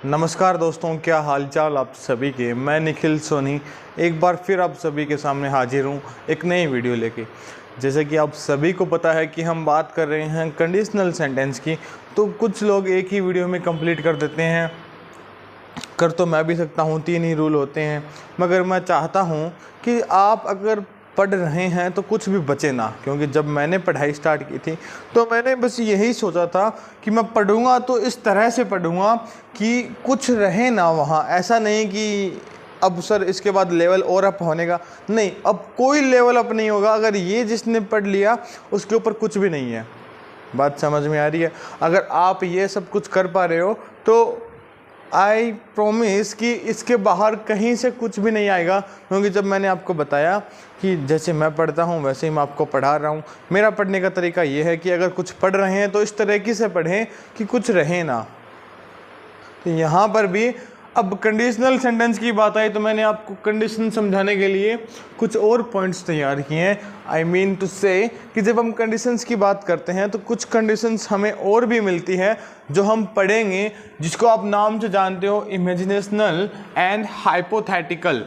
नमस्कार दोस्तों, क्या हालचाल आप सभी के। मैं निखिल सोनी एक बार फिर आप सभी के सामने हाजिर हूँ एक नई वीडियो लेके। जैसे कि आप सभी को पता है कि हम बात कर रहे हैं कंडीशनल सेंटेंस की, तो कुछ लोग एक ही वीडियो में कंप्लीट कर देते हैं। कर तो मैं भी सकता हूँ, 3 ही रूल होते हैं, मगर मैं चाहता हूँ कि आप अगर पढ़ रहे हैं तो कुछ भी बचे ना। क्योंकि जब मैंने पढ़ाई स्टार्ट की थी तो मैंने बस यही सोचा था कि मैं पढ़ूंगा तो इस तरह से पढ़ूंगा कि कुछ रहे ना वहाँ। ऐसा नहीं कि अब सर इसके बाद लेवल और अप होने का, नहीं, अब कोई लेवल अप नहीं होगा अगर ये जिसने पढ़ लिया उसके ऊपर कुछ भी नहीं है। बात समझ में आ रही है? अगर आप ये सब कुछ कर पा रहे हो तो आई प्रोमिस कि इसके बाहर कहीं से कुछ भी नहीं आएगा। क्योंकि जब मैंने आपको बताया कि जैसे मैं पढ़ता हूँ वैसे ही मैं आपको पढ़ा रहा हूँ। मेरा पढ़ने का तरीका ये है कि अगर कुछ पढ़ रहे हैं तो इस तरीके से पढ़ें कि कुछ रहे ना। तो यहाँ पर भी अब कंडीशनल सेंटेंस की बात आई तो मैंने आपको कंडीशन समझाने के लिए कुछ और पॉइंट्स तैयार किए हैं। आई मीन टू से कि जब हम कंडीशंस की बात करते हैं तो कुछ कंडीशंस हमें और भी मिलती है जो हम पढ़ेंगे, जिसको आप नाम से जानते हो imaginational and hypothetical.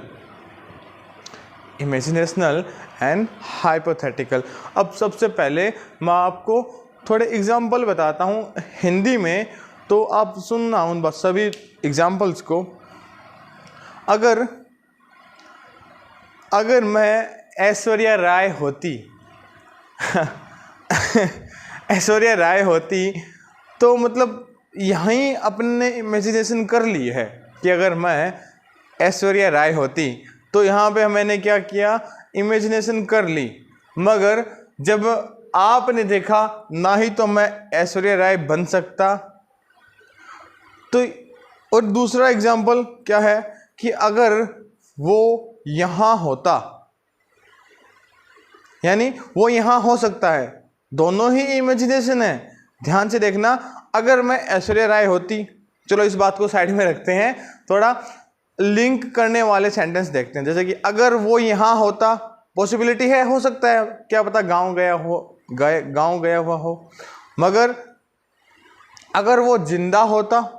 Imaginational and hypothetical. अब सबसे पहले मैं आपको थोड़े एग्जाम्पल बताता हूँ हिंदी में, तो आप सुनना उन बस सभी एग्जाम्पल्स को। अगर मैं ऐश्वर्या राय होती ऐश्वर्या राय होती तो मतलब यहीं अपने इमेजिनेशन कर ली है कि अगर मैं ऐश्वर्या राय होती तो यहाँ पे मैंने क्या किया, इमेजिनेशन कर ली। मगर जब आपने देखा ना ही तो मैं ऐश्वर्या राय बन सकता तो। और दूसरा एग्जाम्पल क्या है कि अगर वो यहाँ होता, यानी वो यहाँ हो सकता है। दोनों ही इमेजिनेशन है, ध्यान से देखना। अगर मैं ऐश्वर्या राय होती, चलो इस बात को साइड में रखते हैं, थोड़ा लिंक करने वाले सेंटेंस देखते हैं। जैसे कि अगर वो यहाँ होता, पॉसिबिलिटी है, हो सकता है, क्या पता गांव गया हुआ हो। मगर अगर वो जिंदा होता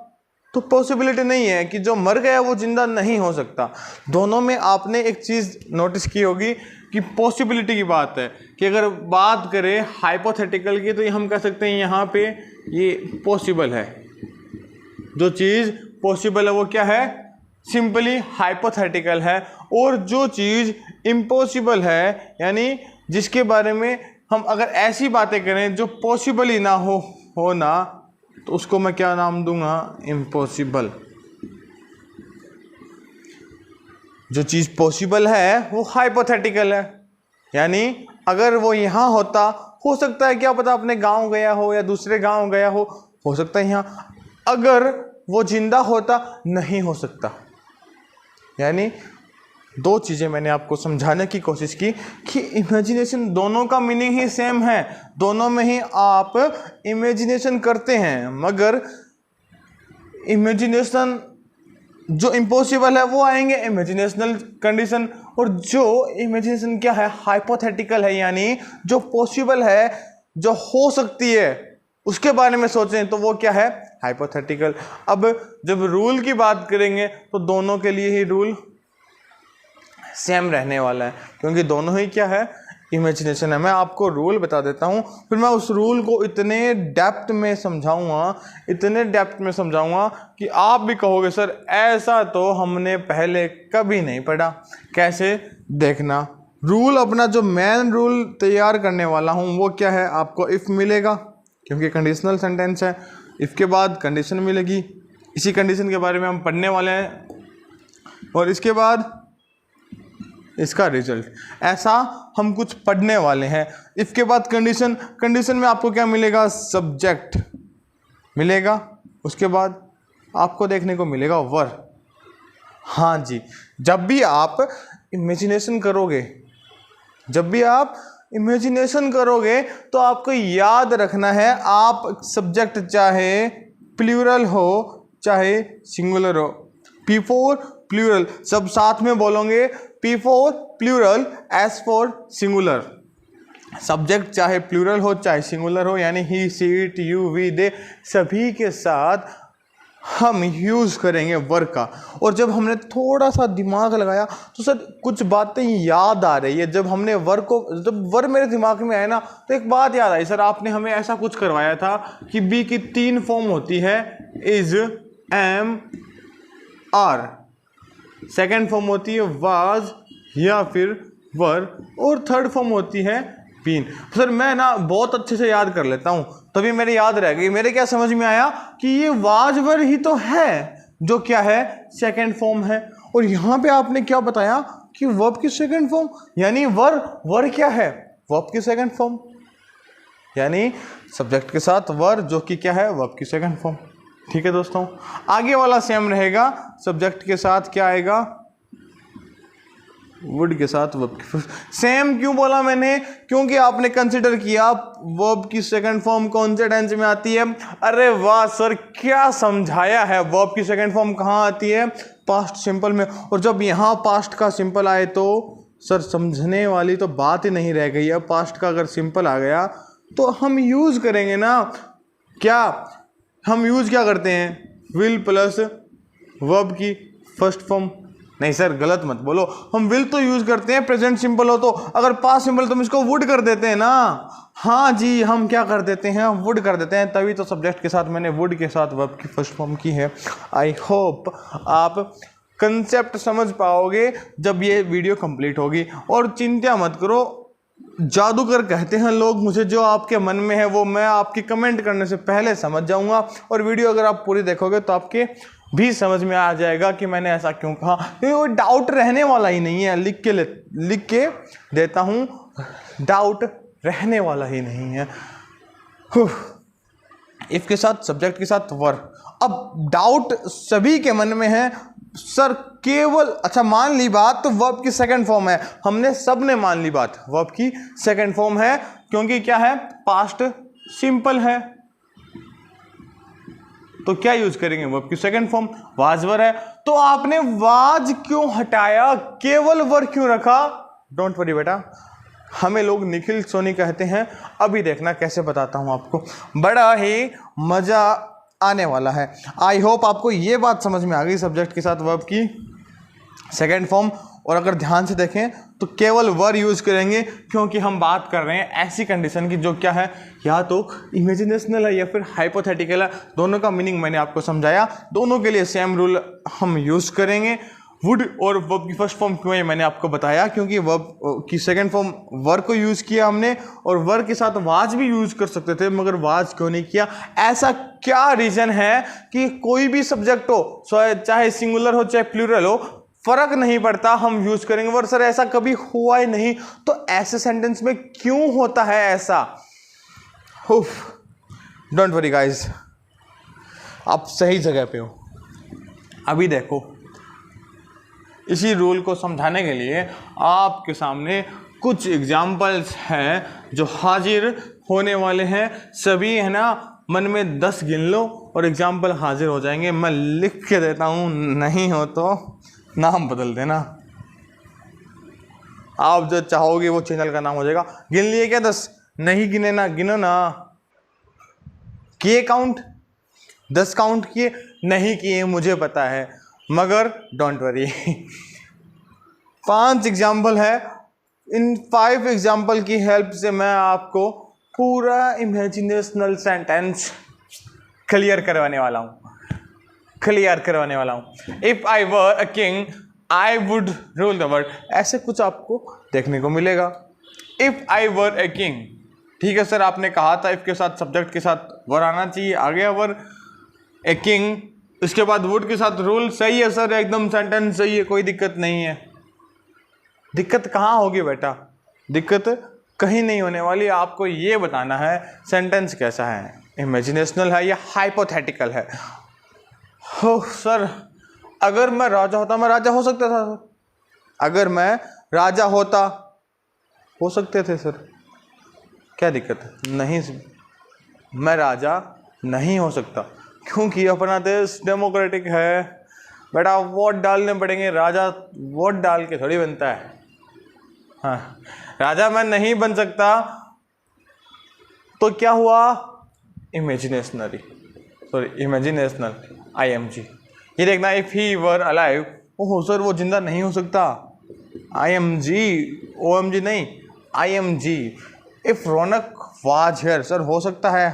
तो पॉसिबिलिटी नहीं है कि जो मर गया वो जिंदा नहीं हो सकता। दोनों में आपने एक चीज़ नोटिस की होगी कि पॉसिबिलिटी की बात है कि अगर बात करें हाइपोथेटिकल की तो हम कह सकते हैं यहाँ पे ये पॉसिबल है। जो चीज़ पॉसिबल है वो क्या है, सिंपली हाइपोथेटिकल है। और जो चीज़ इम्पॉसिबल है, यानी जिसके बारे में हम अगर ऐसी बातें करें जो पॉसिबल ही ना हो ना, तो उसको मैं क्या नाम दूंगा, इम्पॉसिबल। जो चीज़ पॉसिबल है वो हाइपोथेटिकल है, यानी अगर वो यहाँ होता, हो सकता है, क्या पता अपने गांव गया हो या दूसरे गांव गया हो सकता है यहाँ। अगर वो जिंदा होता, नहीं हो सकता। यानी दो चीज़ें मैंने आपको समझाने की कोशिश की कि इमेजिनेशन दोनों का मीनिंग ही सेम है, दोनों में ही आप इमेजिनेशन करते हैं। मगर इमेजिनेशन जो इम्पॉसिबल है वो आएंगे इमेजिनेशनल कंडीशन, और जो इमेजिनेशन क्या है, हाइपोथेटिकल है, यानी जो पॉसिबल है, जो हो सकती है, उसके बारे में सोचें तो वो क्या है, हाइपोथेटिकल। अब जब रूल की बात करेंगे तो दोनों के लिए ही रूल सेम रहने वाला है, क्योंकि दोनों ही क्या है, इमेजिनेशन है। मैं आपको रूल बता देता हूँ, फिर मैं उस रूल को इतने डेप्थ में समझाऊंगा कि आप भी कहोगे सर ऐसा तो हमने पहले कभी नहीं पढ़ा। कैसे, देखना। रूल अपना जो मेन रूल तैयार करने वाला हूँ वो क्या है, आपको इफ़ मिलेगा, क्योंकि कंडीशनल सेंटेंस है। इफ़ के बाद कंडीशन मिलेगी, इसी कंडीशन के बारे में हम पढ़ने वाले हैं, और इसके बाद इसका रिजल्ट। ऐसा हम कुछ पढ़ने वाले हैं। इफ़ के बाद कंडीशन में आपको क्या मिलेगा, सब्जेक्ट मिलेगा। उसके बाद आपको देखने को मिलेगा वर्ब। हाँ जी, जब भी आप इमेजिनेशन करोगे तो आपको याद रखना है, आप सब्जेक्ट चाहे प्लूरल हो चाहे सिंगुलर हो, P4 प्लूरल सब साथ में बोलोगे, P4 plural, S for singular. Subject चाहे प्लूरल हो चाहे सिंगुलर हो, यानी he, she, it, you, we, they, सभी के साथ हम यूज़ करेंगे वर का। और जब हमने थोड़ा सा दिमाग लगाया तो सर कुछ बातें याद आ रही है। जब हमने जब वर मेरे दिमाग में आया ना तो एक बात याद आई, सर आपने हमें ऐसा कुछ करवाया था कि बी की 3 फॉर्म होती है, is, am, are. Second form होती है वाज या फिर वर, और थर्ड फॉर्म होती है बीन। सर मैं ना बहुत अच्छे से याद कर लेता हूँ, तभी मेरे याद रह गई। मेरे क्या समझ में आया कि ये वाज वर ही तो है जो क्या है, सेकेंड फॉर्म है। और यहाँ पे आपने क्या बताया कि वर्ब की सेकेंड फॉर्म, यानी वर क्या है, वर्ब की सेकेंड फॉर्म, यानी सब्जेक्ट के साथ वर जो कि क्या है, वर्ब की सेकेंड फॉर्म। ठीक है दोस्तों, आगे वाला सेम रहेगा, सब्जेक्ट के साथ क्या आएगा, वुड के साथ वर्ब की। सेम क्यों बोला मैंने, क्योंकि आपने कंसिडर किया वर्ब की सेकंड फॉर्म कौन से टेंस में आती है। अरे वाह सर क्या समझाया है, वर्ब की सेकंड फॉर्म कहाँ आती है, पास्ट सिंपल में। और जब यहाँ पास्ट का सिंपल आए तो सर समझने वाली तो बात ही नहीं रह गई है। पास्ट का अगर सिंपल आ गया तो हम यूज करेंगे ना, क्या हम यूज क्या करते हैं, विल प्लस वर्ब की फर्स्ट फॉर्म। नहीं सर गलत मत बोलो, हम विल तो यूज करते हैं प्रेजेंट सिंपल हो तो, अगर पास्ट सिंपल तो हम इसको वुड कर देते हैं ना। हाँ जी, हम क्या कर देते हैं, वुड कर देते हैं, तभी तो सब्जेक्ट के साथ मैंने वुड के साथ वर्ब की फर्स्ट फॉर्म की है। आई होप आप कंसेप्ट समझ पाओगे जब ये वीडियो कंप्लीट होगी। और चिंता मत करो, जादूगर कहते हैं लोग मुझे, जो आपके मन में है वो मैं आपकी कमेंट करने से पहले समझ जाऊंगा। और वीडियो अगर आप पूरी देखोगे तो आपके भी समझ में आ जाएगा कि मैंने ऐसा क्यों कहा, क्योंकि वो डाउट रहने वाला ही नहीं है। लिख के देता हूं, डाउट रहने वाला ही नहीं है। इफ के साथ सब्जेक्ट के साथ वर। अब डाउट सभी के मन में है सर, केवल अच्छा मान ली बात तो वर्ब की सेकंड फॉर्म है, हमने सब ने मान ली बात वर्ब की सेकंड फॉर्म है, क्योंकि क्या है, पास्ट सिंपल है। तो क्या यूज करेंगे, वर्ब की सेकंड फॉर्म, वाज वर है। तो आपने वाज क्यों हटाया, केवल वर क्यों रखा। डोंट वरी बेटा, हमें लोग निखिल सोनी कहते हैं। अभी देखना कैसे बताता हूं आपको, बड़ा ही मजा आने वाला है। आई होप आपको ये बात समझ में आ गई, सब्जेक्ट के साथ वर्ब की सेकेंड फॉर्म। और अगर ध्यान से देखें तो केवल वर यूज करेंगे, क्योंकि हम बात कर रहे हैं ऐसी कंडीशन की जो क्या है, या तो इमेजिनेशनल है या फिर हाइपोथेटिकल है। दोनों का मीनिंग मैंने आपको समझाया, दोनों के लिए सेम रूल हम यूज करेंगे। वुड और वर्ब की फर्स्ट फॉर्म क्यों है मैंने आपको बताया, क्योंकि वर्ब की सेकंड फॉर्म वर को यूज किया हमने, और वर के साथ वाज भी यूज कर सकते थे, मगर वाज क्यों नहीं किया। ऐसा क्या रीजन है कि कोई भी सब्जेक्ट हो, चाहे सिंगुलर हो चाहे प्लूरल हो, फर्क नहीं पड़ता, हम यूज करेंगे वर। सर ऐसा कभी हुआ ही नहीं, तो ऐसे सेंटेंस में क्यों होता है ऐसा। डोंट वरी गाइस, आप सही जगह पे हो। अभी देखो, इसी रूल को समझाने के लिए आपके सामने कुछ एग्जाम्पल्स हैं जो हाजिर होने वाले हैं। सभी है ना, मन में 10 गिन लो और एग्जाम्पल हाजिर हो जाएंगे। मैं लिख के देता हूँ, नहीं हो तो नाम बदल देना। आप जो चाहोगे वो चैनल का नाम हो जाएगा। गिन लिए क्या 10? नहीं गिने ना, गिनो ना। किए काउंट? 10 काउंट किए? नहीं किए मुझे पता है, मगर डोंट वरी। 5 एग्जाम्पल है, इन 5 एग्जाम्पल की हेल्प से मैं आपको पूरा इमेजिनेशनल सेंटेंस क्लियर करवाने वाला हूँ। If I were a king I would rule the world, ऐसे कुछ आपको देखने को मिलेगा। If I were a king, ठीक है सर, आपने कहा था इफ के साथ सब्जेक्ट के साथ वर आना चाहिए, आ गया वर। ए किंग, इसके बाद वुड के साथ रूल, सही है सर, एकदम सेंटेंस सही है, कोई दिक्कत नहीं है। दिक्कत कहाँ होगी बेटा, दिक्कत कहीं नहीं होने वाली। आपको ये बताना है सेंटेंस कैसा है, इमेजिनेशनल है या हाइपोथेटिकल है। हो सर, अगर मैं राजा होता, मैं राजा हो सकता था सर। अगर मैं राजा होता, हो सकते थे सर, क्या दिक्कत है? नहीं, मैं राजा नहीं हो सकता, क्योंकि अपना देश डेमोक्रेटिक है बेटा। वोट डालने पड़ेंगे, राजा वोट डाल के थोड़ी बनता है। हाँ, राजा मैं नहीं बन सकता, तो क्या हुआ, इमेजिनेशनल। IMG। ये देखना, इफ़ ही वर अलाइव, ओहो सर वो जिंदा नहीं हो सकता, IMG, OMG नहीं, IMG। If Raunak was here, sir हो सकता है,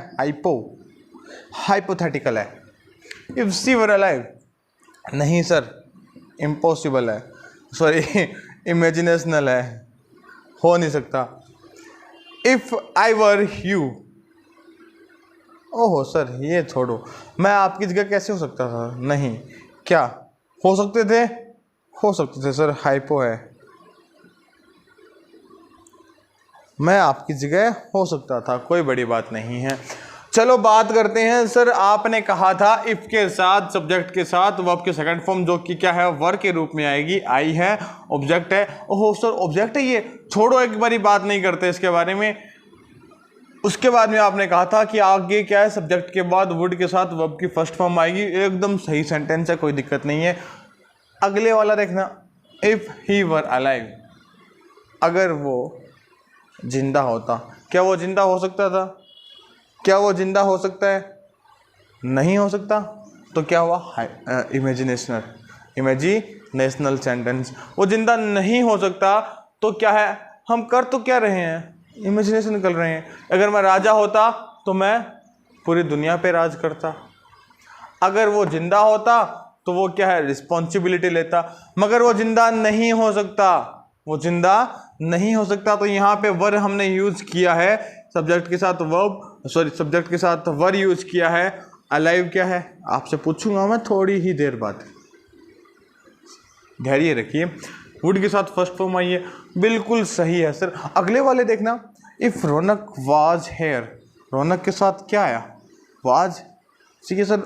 हाइपोथेटिकल है। इफ़ सी वर अलाइव, नहीं सर इम्पॉसिबल है, सॉरी इमेजिनेशनल है, हो नहीं सकता। इफ़ आई वर यू, ओहो सर ये छोड़ो, मैं आपकी जगह कैसे हो सकता था, नहीं, क्या हो सकते थे, हो सकते थे सर, हाइपो है, मैं आपकी जगह हो सकता था, कोई बड़ी बात नहीं है। चलो बात करते हैं, सर आपने कहा था इफ़ के साथ, सब्जेक्ट के साथ वर्ब के सेकंड फॉर्म जो कि क्या है, वर के रूप में आएगी, आई है, ऑब्जेक्ट है, ओहो सर ऑब्जेक्ट है ये, छोड़ो एक बारी बात नहीं करते इसके बारे में। उसके बाद में आपने कहा था कि आगे क्या है, सब्जेक्ट के बाद वुड के साथ वर्ब की फर्स्ट फॉर्म आएगी, एकदम सही सेंटेंस है, कोई दिक्कत नहीं है। अगले वाला देखना, इफ़ ही वर अलाइव, अगर वो जिंदा होता, क्या वो जिंदा हो सकता था, क्या वो जिंदा हो सकता है, नहीं हो सकता, तो क्या हुआ, इमेजिनेशनल सेंटेंस। वो जिंदा नहीं हो सकता तो क्या है, हम कर तो क्या रहे हैं, इमेजिनेशन कर रहे हैं। अगर मैं राजा होता तो मैं पूरी दुनिया पे राज करता, अगर वो जिंदा होता तो वो क्या है, रिस्पॉन्सिबिलिटी लेता, मगर वो जिंदा नहीं हो सकता, वो जिंदा नहीं हो सकता, तो यहाँ पे वर हमने यूज़ किया है, सब्जेक्ट के साथ वर्ब, सॉरी सब्जेक्ट के साथ वर यूज़ किया है। अलाइव क्या है आपसे पूछूंगा मैं थोड़ी ही देर बाद, धैर्य रखिए। वुड के साथ फर्स्ट फॉर्म आई है, बिल्कुल सही है सर। अगले वाले देखना, इफ़ रौनक वाज हेयर, रौनक के साथ क्या आया, वाज, ठीक है सर,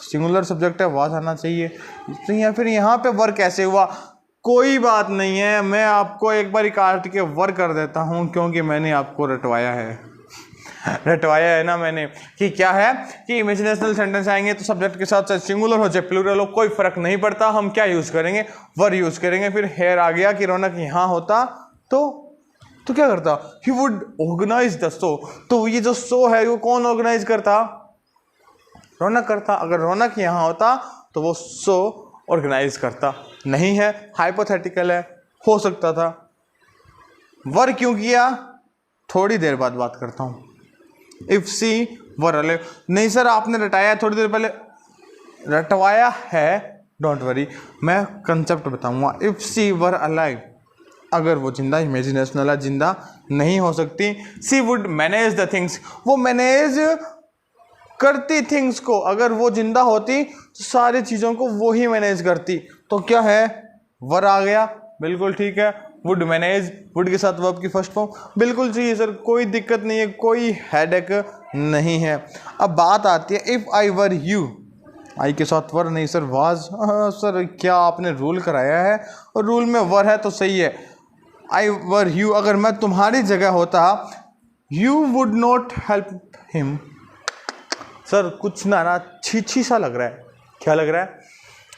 सिंगुलर सब्जेक्ट है, वाज आना चाहिए, तो या फिर यहाँ पे वर कैसे हुआ, कोई बात नहीं है, मैं आपको एक बार काट के वर कर देता हूँ, क्योंकि मैंने आपको रटवाया है रटवाया है ना मैंने, कि क्या है कि इमेजिनेशनल सेंटेंस आएंगे तो सब्जेक्ट के साथ सिंगुलर हो चाहे प्लूरल हो, कोई फर्क नहीं पड़ता, हम क्या यूज़ करेंगे, वर यूज़ करेंगे। फिर हेयर आ गया कि रौनक यहाँ होता तो क्या करता, he would organise the show, तो ये जो शो है वो कौन ऑर्गेनाइज करता, रौनक करता, अगर रौनक यहाँ होता तो वो शो ऑर्गेनाइज करता, नहीं है, हाइपोथेटिकल है, हो सकता था। वर क्यों किया, थोड़ी देर बाद बात करता हूँ। इफ सी वर अलाइव, नहीं सर आपने रटाया थोड़ी देर पहले, रटवाया है, डोंट वरी, मैं कंसेप्ट बताऊंगा। इफ सी वर अलाइव, अगर वो जिंदा, इमेजिनेशनल है, जिंदा नहीं हो सकती। सी वुड मैनेज द थिंग्स, वो मैनेज करती थिंग्स को, अगर वो जिंदा होती तो सारी चीज़ों को वो ही मैनेज करती, तो क्या है, वर आ गया, बिल्कुल ठीक है। वुड मैनेज, वुड के साथ वर्ब की फर्स्ट फॉर्म, बिल्कुल चाहिए सर, कोई दिक्कत नहीं है, कोई हेडेक नहीं है। अब बात आती है इफ़ आई वर यू, आई के साथ वर नहीं सर, वाज, सर क्या आपने रूल कराया है, और रूल में वर है तो सही है। आई वर यू, अगर मैं तुम्हारी जगह होता, you would not help him, sir कुछ ना छी सा लग रहा है, क्या लग रहा है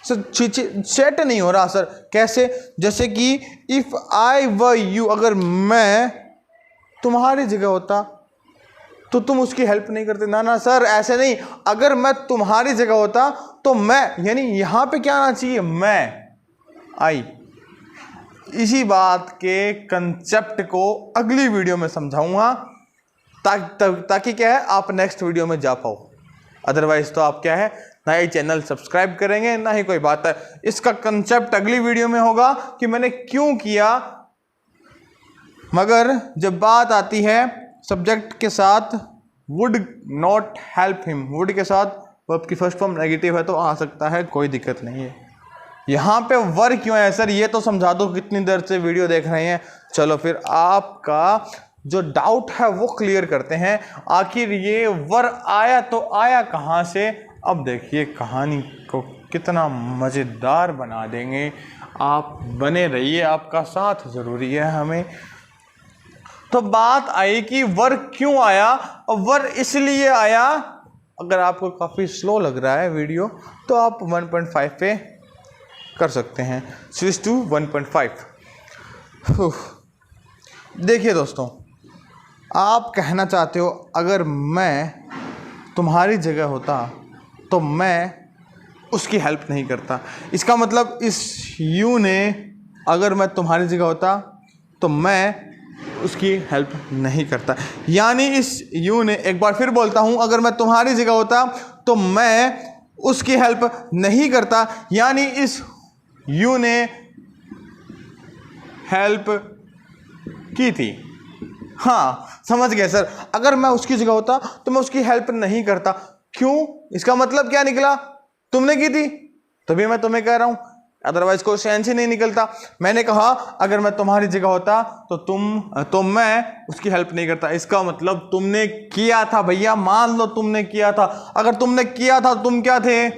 सर, छी सेट नहीं हो रहा सर, कैसे, जैसे कि इफ़ आई वर यू, अगर मैं तुम्हारी जगह होता तो तुम उसकी हेल्प नहीं करते, ना सर ऐसे नहीं, अगर मैं तुम्हारी जगह होता तो मैं, यानी यहाँ पे क्या आना चाहिए, मैं, आई। इसी बात के कंसेप्ट को अगली वीडियो में समझाऊंगा, ताकि क्या है आप नेक्स्ट वीडियो में जा पाओ, अदरवाइज तो आप क्या है ना ही चैनल सब्सक्राइब करेंगे ना ही कोई बात है। इसका कंसेप्ट अगली वीडियो में होगा कि मैंने क्यों किया, मगर जब बात आती है सब्जेक्ट के साथ would not help him, would के साथ वर्ब की फर्स्ट फॉर्म नेगेटिव है तो आ सकता है, कोई दिक्कत नहीं है। यहाँ पे वर क्यों है सर, ये तो समझा दो, कितनी देर से वीडियो देख रहे हैं। चलो फिर आपका जो डाउट है वो क्लियर करते हैं, आखिर ये वर आया तो आया कहाँ से। अब देखिए कहानी को कितना मज़ेदार बना देंगे, आप बने रहिए, आपका साथ ज़रूरी है हमें। तो बात आई कि वर क्यों आया, और वर इसलिए आया, अगर आपको काफ़ी स्लो लग रहा है वीडियो तो आप 1.5 पे कर सकते हैं, स्विच टू 1.5। देखिए दोस्तों, आप कहना चाहते हो अगर मैं तुम्हारी जगह होता तो मैं उसकी हेल्प नहीं करता। इसका मतलब इस यू ने अगर मैं तुम्हारी जगह होता तो मैं उसकी हेल्प नहीं करता। यानी इस यू ने, एक बार फिर बोलता हूं, अगर मैं तुम्हारी जगह होता तो मैं उसकी हेल्प नहीं करता। यानी इस यू ने हेल्प की थी। हाँ, समझ गए सर। अगर मैं उसकी जगह होता तो मैं उसकी हेल्प नहीं करता। क्यों? इसका मतलब क्या निकला? तुमने की थी तभी मैं तुम्हें कह रहा हूं, अदरवाइज कोई सेंस ही नहीं निकलता। मैंने कहा अगर मैं तुम्हारी जगह होता तो मैं उसकी हेल्प नहीं करता। इसका मतलब तुमने किया था भैया, मान लो तुमने किया था। अगर तुमने किया था तुम क्या थे?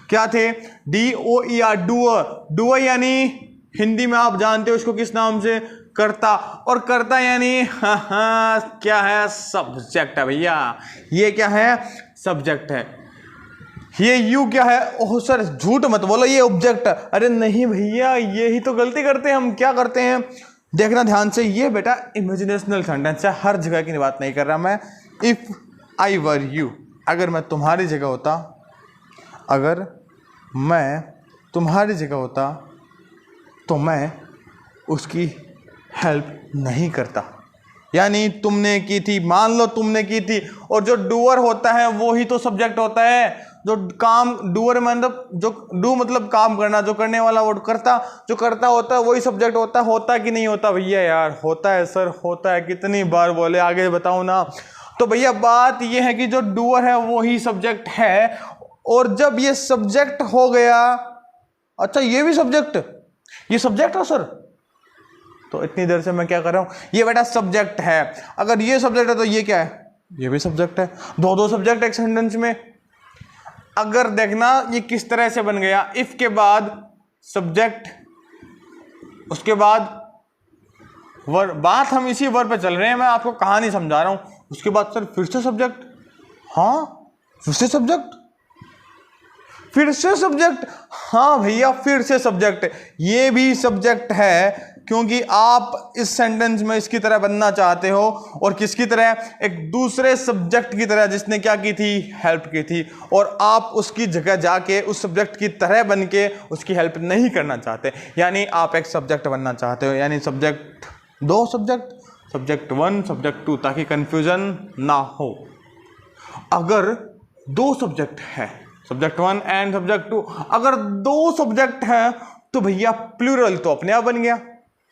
क्या थे? DOER, doer. डूअर यानी हिंदी में आप जानते हो इसको किस नाम से? करता। और करता यानी हाँ, क्या है? सब्जेक्ट है भैया। ये क्या है? सब्जेक्ट है। ये यू क्या है? ओह सर झूठ मत बोलो, ये ऑब्जेक्ट है। अरे नहीं भैया, ये ही तो गलती करते हैं हम। क्या करते हैं? देखना ध्यान से, ये बेटा इमेजिनेशनल सेंटेंस है, हर जगह की बात नहीं कर रहा मैं। इफ आई वर यू, अगर मैं तुम्हारी जगह होता, अगर मैं तुम्हारी जगह होता तो मैं उसकी हेल्प नहीं करता। यानी तुमने की थी, मान लो तुमने की थी। और जो डूअर होता है वो ही तो सब्जेक्ट होता है। जो काम, डूअर मतलब जो डू मतलब काम करना, जो करने वाला वो करता, जो करता होता है वही सब्जेक्ट होता है। होता कि नहीं होता भैया? यार होता है सर, होता है। कितनी बार बोले, आगे बताओ ना। तो भैया बात ये है कि जो डूअर है वो ही सब्जेक्ट है। और जब ये सब्जेक्ट हो गया, अच्छा ये भी सब्जेक्ट, ये सब्जेक्ट है सर, तो इतनी देर से मैं क्या कर रहा हूं? ये बेटा सब्जेक्ट है। अगर ये सब्जेक्ट है तो ये क्या है? ये भी सब्जेक्ट है। दो सब्जेक्ट एक सेंटेंस में। अगर देखना ये किस तरह से बन गया, इफ के बाद सब्जेक्ट, उसके बाद वर्ब। बात हम इसी वर्ब पे चल रहे हैं, मैं आपको कहानी समझा रहा हूं। उसके बाद सर फिर से सब्जेक्ट। हाँ, फिर से सब्जेक्ट, फिर से सब्जेक्ट। हाँ भैया, फिर से सब्जेक्ट। ये भी सब्जेक्ट है क्योंकि आप इस सेंटेंस में इसकी तरह बनना चाहते हो। और किसकी तरह? एक दूसरे सब्जेक्ट की तरह जिसने क्या की थी? हेल्प की थी। और आप उसकी जगह जाके उस सब्जेक्ट की तरह बन के उसकी हेल्प नहीं करना चाहते। यानी आप एक सब्जेक्ट बनना चाहते हो। यानी सब्जेक्ट, दो सब्जेक्ट, सब्जेक्ट 1, सब्जेक्ट 2, ताकि कंफ्यूजन ना हो। अगर दो सब्जेक्ट है, सब्जेक्ट 1 एंड सब्जेक्ट 2, अगर दो सब्जेक्ट है तो भैया प्लूरल तो अपने आप बन गया।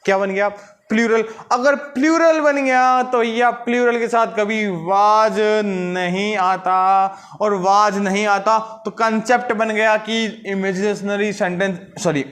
क्या बन गया? प्लूरल। अगर प्लूरल बन गया तो भैया प्लूरल के साथ कभी वाज नहीं आता। और वाज नहीं आता तो कंसेप्ट बन गया कि इमेजिनेशनरी सेंटेंस, सॉरी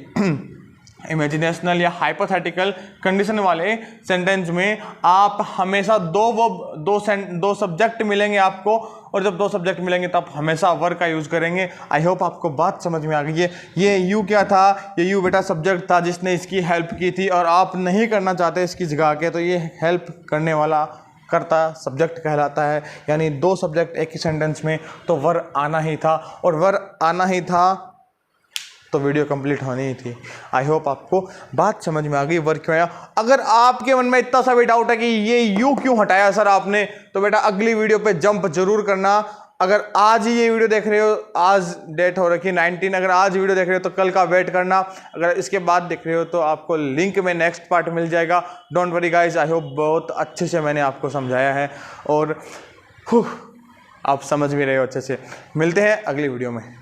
इमेजिनेशनल या हाइपोथेटिकल कंडीशन वाले सेंटेंस में आप हमेशा दो सब्जेक्ट मिलेंगे आपको। और जब दो सब्जेक्ट मिलेंगे तब हमेशा वर्ब का यूज करेंगे। आई होप आपको बात समझ में आ गई है। ये यू क्या था? ये यू बेटा सब्जेक्ट था जिसने इसकी हेल्प की थी और आप नहीं करना चाहते इसकी जगह के, तो ये हेल्प करने वाला करता सब्जेक्ट कहलाता है। यानी दो सब्जेक्ट एक ही सेंटेंस में, तो वर्ब आना ही था। और वर्ब आना ही था तो वीडियो कंप्लीट होनी ही थी। आई होप आपको बात समझ में आ गई, वर्क क्यों आया। अगर आपके मन में इतना सा भी डाउट है कि ये यू क्यों हटाया सर आपने, तो बेटा अगली वीडियो पे जंप जरूर करना। अगर आज ही ये वीडियो देख रहे हो, आज डेट हो रखी 19, अगर आज वीडियो देख रहे हो तो कल का वेट करना। अगर इसके बाद देख रहे हो तो आपको लिंक में नेक्स्ट पार्ट मिल जाएगा। Don't worry guys, I hope बहुत अच्छे से मैंने आपको समझाया है और आप समझ भी रहे हो अच्छे से। मिलते हैं अगली वीडियो में।